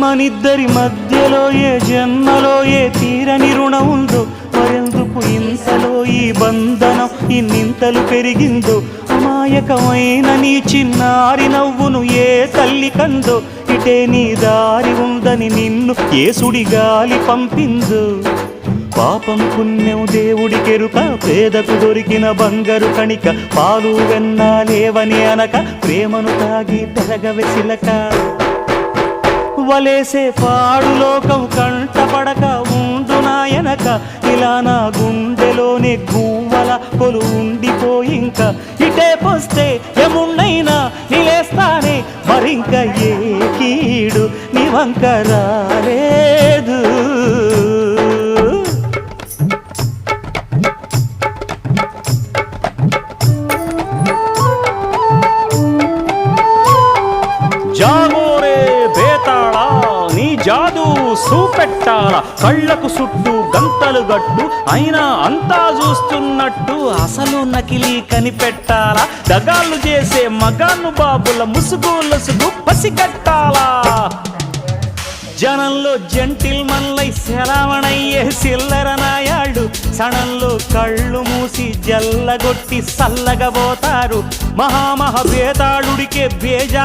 మనిద్దరి మధ్యలో ఏ జన్మలో ఏ తీరని రుణం ఉందో, మరెందుకు ఇంతలో ఈ బంధనం ఇన్నింతలు పెరిగిందో. అమాయకమైన నీ చిన్నారి నవ్వును ఏ తల్లి కందో, ఇటే నీ దారి ఉందని నిన్ను ఏ సుడిగాలి పంపిందో. పాపం పుణ్యం దేవుడికెరుక, పేదకు దొరికిన బంగారు కణిక, పాలు వెన్నాలేవని అనక ప్రేమను తాగి పెరగవెసిలక. వలేసే పాడు లోకం కంటపడక ఉండు నాయనక, ఇలా నా గుండెలోనే గువ్వల కొలు ఉండిపోయింక. ఇటే పోస్తే ఎమున్నైనా నిలేస్తానే, మరింక ఏ కీడు నీ వంక రాలేదు. జాగోరే బేతాళా, నీ జాదు సూపెట్టాలా, కళ్ళకు చుట్టూ గంతలు గట్టు అయినా అంతా చూస్తున్నట్టు అసలు నకిలీ కనిపెట్టాలా. దగాళ్ళు చేసే మగాను బాబుల ముసుగు లసుగు పసిగట్టాలా. జనంలో జంటిల్ మల్లై శరవణయ్యే సిల్లర నాయాళ్ళు, సణంలో కళ్ళు మూసి జల్లగొట్టి సల్లగబోతారు. మహామహ బేతాళుడికే బేజా